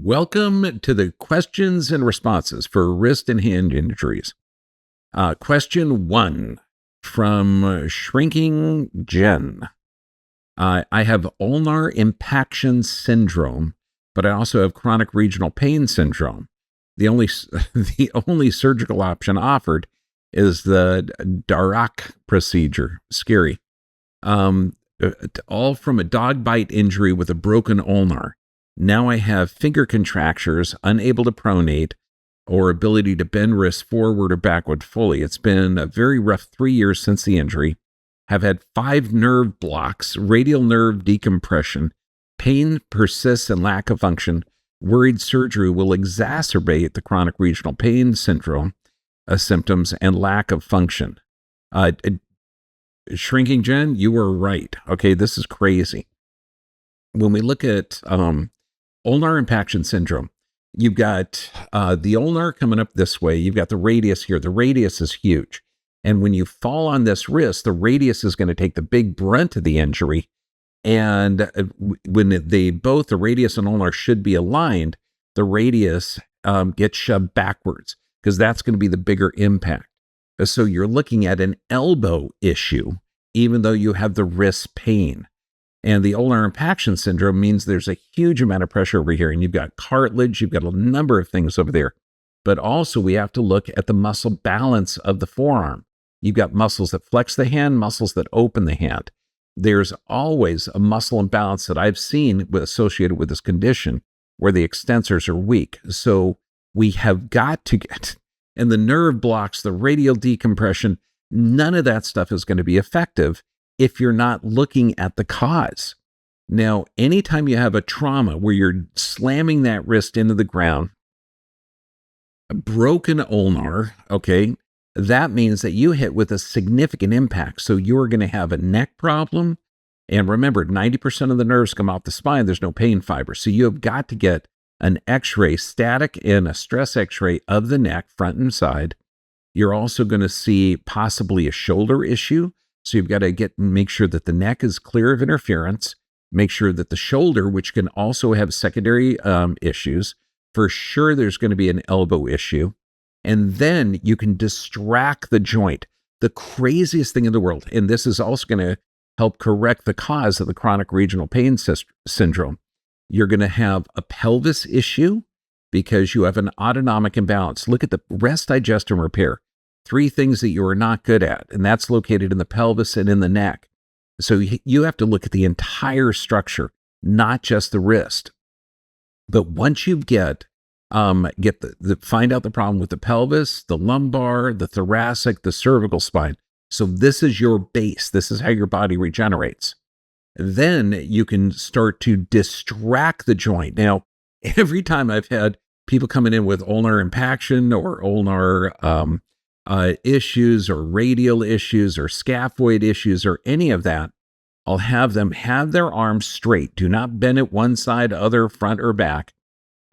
Welcome to the questions and responses for wrist and hand injuries. Question 1 from Shrinking Jen. I have ulnar impaction syndrome, but I also have chronic regional pain syndrome. The only surgical option offered is the Darrach procedure. Scary. All from a dog bite injury with a broken ulnar. Now I have finger contractures, unable to pronate, or ability to bend wrists forward or backward fully. It's been a very rough 3 years since the injury. Have had 5 nerve blocks, radial nerve decompression. Pain persists and lack of function. Worried surgery will exacerbate the chronic regional pain syndrome symptoms and lack of function. Shrinking Jen, you were right. Okay, this is crazy. When we look at ulnar impaction syndrome, you've got the ulnar coming up this way. You've got the radius here. The radius is huge. And when you fall on this wrist, the radius is going to take the big brunt of the injury. And when the radius and ulnar should be aligned, the radius gets shoved backwards because that's going to be the bigger impact. So you're looking at an elbow issue, even though you have the wrist pain. And the ulnar impaction syndrome means there's a huge amount of pressure over here. And you've got cartilage, you've got a number of things over there. But also we have to look at the muscle balance of the forearm. You've got muscles that flex the hand, muscles that open the hand. There's always a muscle imbalance that I've seen associated with this condition where the extensors are weak. So we have got to get, and the nerve blocks, the radial decompression, none of that stuff is going to be effective if you're not looking at the cause. Now, anytime you have a trauma where you're slamming that wrist into the ground, a broken ulnar, okay, that means that you hit with a significant impact. So you're going to have a neck problem. And remember, 90% of the nerves come off the spine. There's no pain fiber. So you have got to get an x-ray, static and a stress x-ray of the neck, front and side. You're also going to see possibly a shoulder issue. So you've got to make sure that the neck is clear of interference, make sure that the shoulder, which can also have secondary issues, for sure there's going to be an elbow issue. And then you can distract the joint. The craziest thing in the world, and this is also going to help correct the cause of the chronic regional pain syndrome. You're going to have a pelvis issue because you have an autonomic imbalance. Look at the rest, digest, and repair. 3 things that you are not good at, and that's located in the pelvis and in the neck. So you have to look at the entire structure, not just the wrist. But once you find out the problem with the pelvis, the lumbar, the thoracic, the cervical spine. So this is your base. This is how your body regenerates. Then you can start to distract the joint. Now, every time I've had people coming in with ulnar impaction or ulnar issues or radial issues or scaphoid issues or any of that, I'll have them have their arms straight. Do not bend it one side, other, front or back.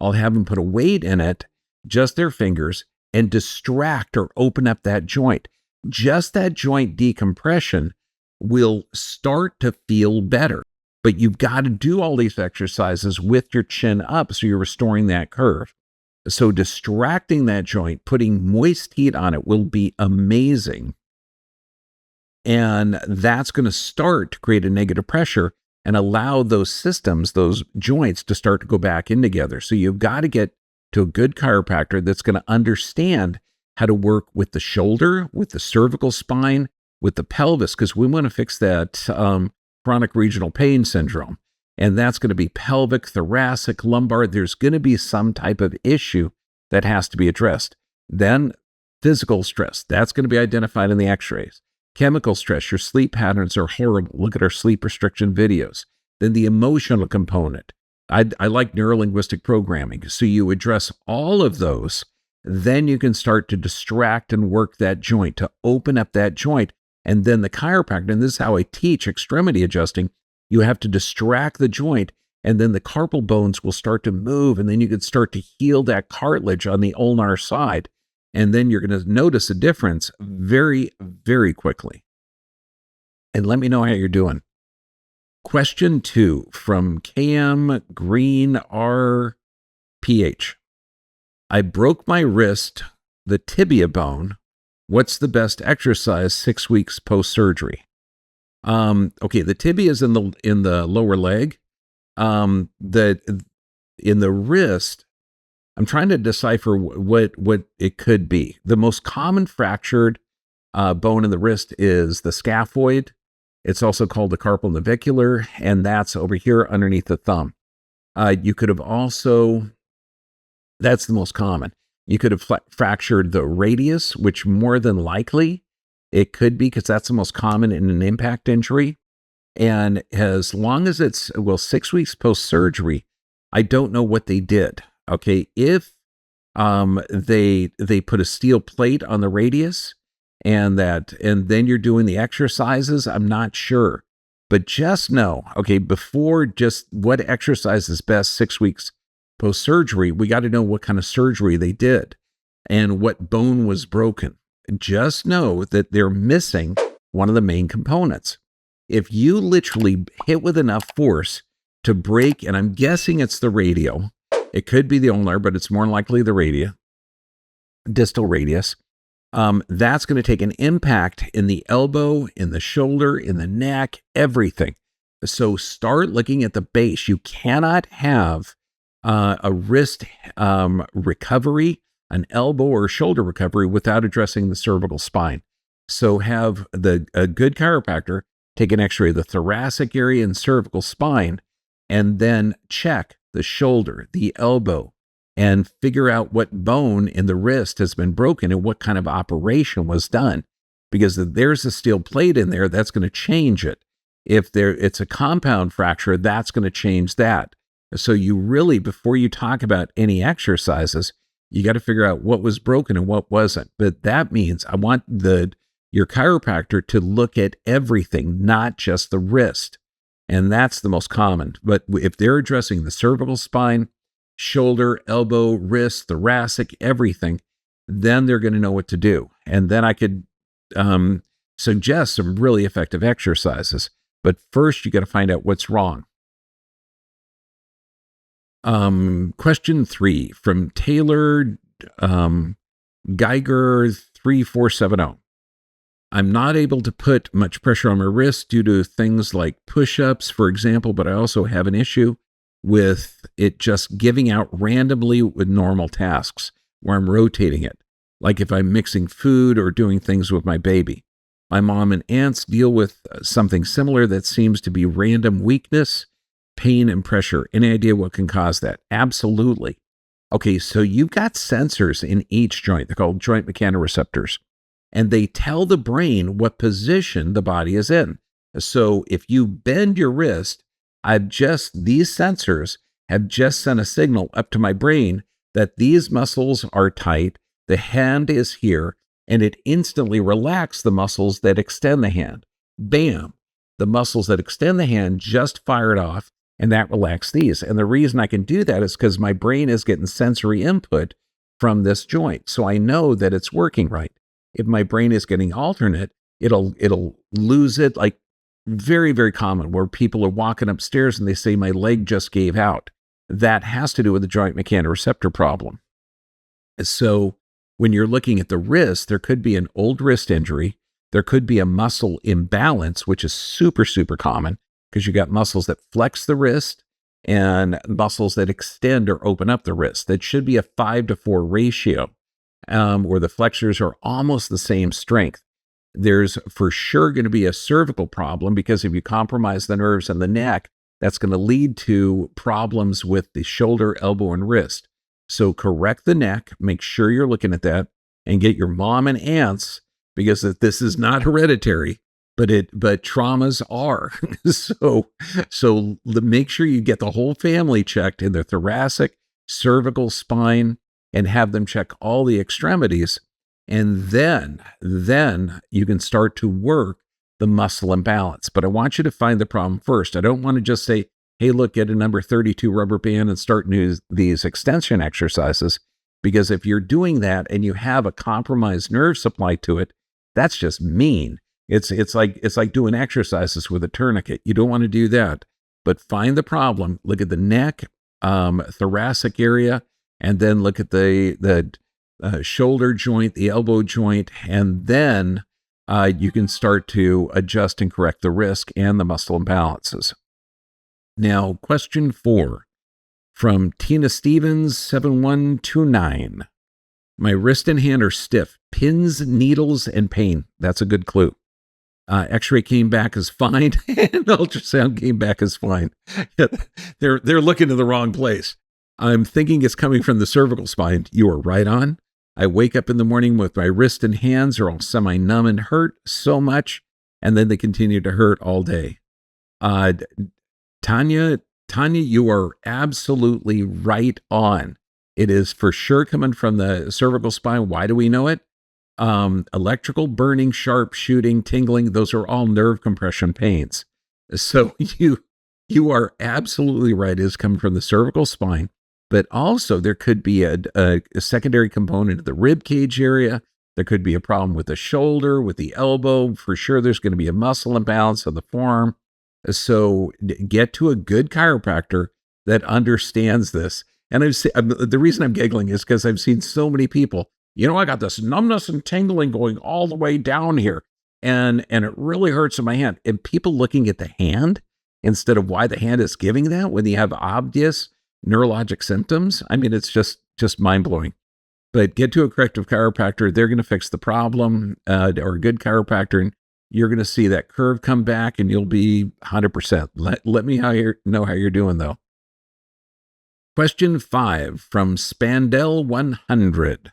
I'll have them put a weight in it, just their fingers, and distract or open up that joint. Just that joint decompression will start to feel better. But you've got to do all these exercises with your chin up so you're restoring that curve. So distracting that joint, putting moist heat on it will be amazing. And that's going to start to create a negative pressure and allow those systems, those joints to start to go back in together. So you've got to get to a good chiropractor that's going to understand how to work with the shoulder, with the cervical spine, with the pelvis, because we want to fix that chronic regional pain syndrome. And that's going to be pelvic, thoracic, lumbar. There's going to be some type of issue that has to be addressed. Then physical stress, that's going to be identified in the x-rays. Chemical stress, your sleep patterns are horrible. Look at our sleep restriction videos. Then the emotional component. I like neurolinguistic programming. So you address all of those, then you can start to distract and work that joint, to open up that joint. And then the chiropractor, and this is how I teach extremity adjusting, you have to distract the joint, and then the carpal bones will start to move, and then you can start to heal that cartilage on the ulnar side. And then you're going to notice a difference very, very quickly. And let me know how you're doing. Question 2 from KM Green R PH. I broke my wrist, the tibia bone. What's the best exercise 6 weeks post-surgery? Okay, the tibia is in the lower leg. The in the wrist, I'm trying to decipher what it could be. The most common fractured bone in the wrist is the scaphoid. It's also called the carpal navicular, and that's over here underneath the thumb. You could have also, that's the most common. You could have fractured the radius, which more than likely it could be because that's the most common in an impact injury. And as long as it's, 6 weeks post-surgery, I don't know what they did. Okay, if they put a steel plate on the radius and then you're doing the exercises, I'm not sure. But just know, okay, before just what exercise is best 6 weeks post-surgery, we got to know what kind of surgery they did and what bone was broken. Just know that they're missing one of the main components. If you literally hit with enough force to break, and I'm guessing it's the radial, it could be the ulnar, but it's more likely the distal radius. That's going to take an impact in the elbow, in the shoulder, in the neck, everything. So start looking at the base. You cannot have a wrist recovery, an elbow or shoulder recovery without addressing the cervical spine. So have a good chiropractor take an x-ray of the thoracic area and cervical spine, and then check the shoulder, the elbow, and figure out what bone in the wrist has been broken and what kind of operation was done. Because if there's a steel plate in there, that's going to change it. If it's a compound fracture, that's going to change that. So you really, before you talk about any exercises, you got to figure out what was broken and what wasn't. But that means I want your chiropractor to look at everything, not just the wrist. And that's the most common. But if they're addressing the cervical spine, shoulder, elbow, wrist, thoracic, everything, then they're going to know what to do. And then I could suggest some really effective exercises. But first, you got to find out what's wrong. Question 3 from Taylor Geiger 3470. I'm not able to put much pressure on my wrist due to things like push-ups, for example, but I also have an issue with it just giving out randomly with normal tasks where I'm rotating it, like if I'm mixing food or doing things with my baby. My mom and aunts deal with something similar that seems to be random weakness, pain, and pressure. Any idea what can cause that? Absolutely. Okay, so you've got sensors in each joint. They're called joint mechanoreceptors. And they tell the brain what position the body is in. So if you bend your wrist, these sensors have just sent a signal up to my brain that these muscles are tight, the hand is here, and it instantly relaxes the muscles that extend the hand. Bam! The muscles that extend the hand just fired off, and that relaxed these. And the reason I can do that is because my brain is getting sensory input from this joint. So I know that it's working right. If my brain is getting alternate, it'll lose it. Like very, very common where people are walking upstairs and they say, my leg just gave out. That has to do with the joint mechanoreceptor problem. So when you're looking at the wrist, there could be an old wrist injury. There could be a muscle imbalance, which is super, super common because you got muscles that flex the wrist and muscles that extend or open up the wrist. That should be a 5-to-4 ratio. Where the flexors are almost the same strength. There's for sure going to be a cervical problem because if you compromise the nerves in the neck, that's going to lead to problems with the shoulder, elbow, and wrist. So correct the neck, make sure you're looking at that, and get your mom and aunts, because this is not hereditary, but traumas are. so make sure you get the whole family checked in their thoracic, cervical, spine, and have them check all the extremities. And then you can start to work the muscle imbalance. But I want you to find the problem first. I don't want to just say, hey, look, get a number 32 rubber band and start these extension exercises. Because if you're doing that and you have a compromised nerve supply to it, that's just mean. It's like doing exercises with a tourniquet. You don't want to do that. But find the problem. Look at the neck, thoracic area, and then look at the shoulder joint, the elbow joint, and then you can start to adjust and correct the risk and the muscle imbalances. Now, question 4 from Tina Stevens, 7129. My wrist and hand are stiff, pins, needles, and pain. That's a good clue. X-ray came back as fine, and ultrasound came back as fine. They're looking to the wrong place. I'm thinking it's coming from the cervical spine. You are right on. I wake up in the morning with my wrist and hands are all semi-numb and hurt so much, and then they continue to hurt all day. Tanya, you are absolutely right on. It is for sure coming from the cervical spine. Why do we know it? Electrical burning, sharp shooting, tingling, those are all nerve compression pains. So you are absolutely right. It is coming from the cervical spine, but also there could be a secondary component of the rib cage area. There could be a problem with the shoulder, with the elbow. For sure, there's going to be a muscle imbalance of the forearm. So get to a good chiropractor that understands this. And the reason I'm giggling is because I've seen so many people, I got this numbness and tingling going all the way down here. And it really hurts in my hand. And people looking at the hand instead of why the hand is giving that when you have obvious neurologic symptoms. I mean, it's just mind-blowing. But get to a corrective chiropractor. They're going to fix the problem, or a good chiropractor, and you're going to see that curve come back and you'll be 100%. Let me know how you're doing, though. Question 5 from Spandel 100.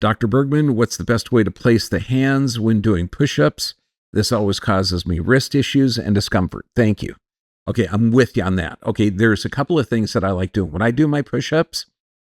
Dr. Bergman, what's the best way to place the hands when doing push-ups? This always causes me wrist issues and discomfort. Thank you. Okay, I'm with you on that. Okay, there's a couple of things that I like doing. When I do my push-ups,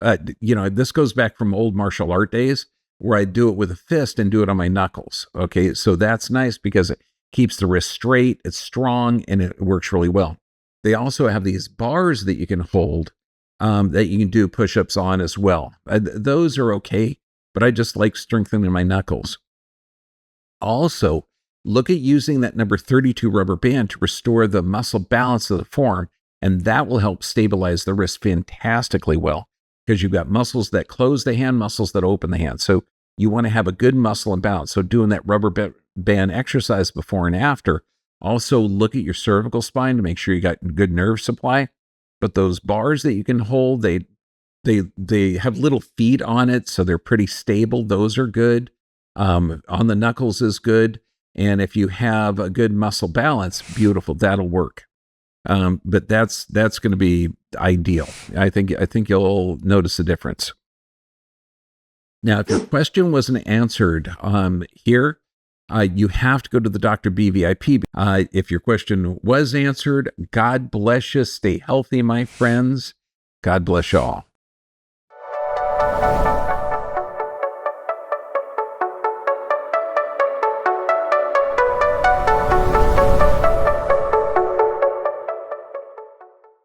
this goes back from old martial art days where I do it with a fist and do it on my knuckles. Okay, so that's nice because it keeps the wrist straight, it's strong, and it works really well. They also have these bars that you can hold that you can do push-ups on as well. Those are okay, but I just like strengthening my knuckles. Also, look at using that number 32 rubber band to restore the muscle balance of the forearm, and that will help stabilize the wrist fantastically well because you've got muscles that close the hand, muscles that open the hand. So you want to have a good muscle imbalance. So doing that rubber band exercise before and after. Also look at your cervical spine to make sure you got good nerve supply. But those bars that you can hold, they have little feet on it, so they're pretty stable. Those are good. On the knuckles is good. And if you have a good muscle balance, beautiful, that'll work. But that's going to be ideal. I think you'll notice the difference. Now, if your question wasn't answered here, you have to go to the Dr. B VIP. If your question was answered, God bless you. Stay healthy, my friends. God bless you all.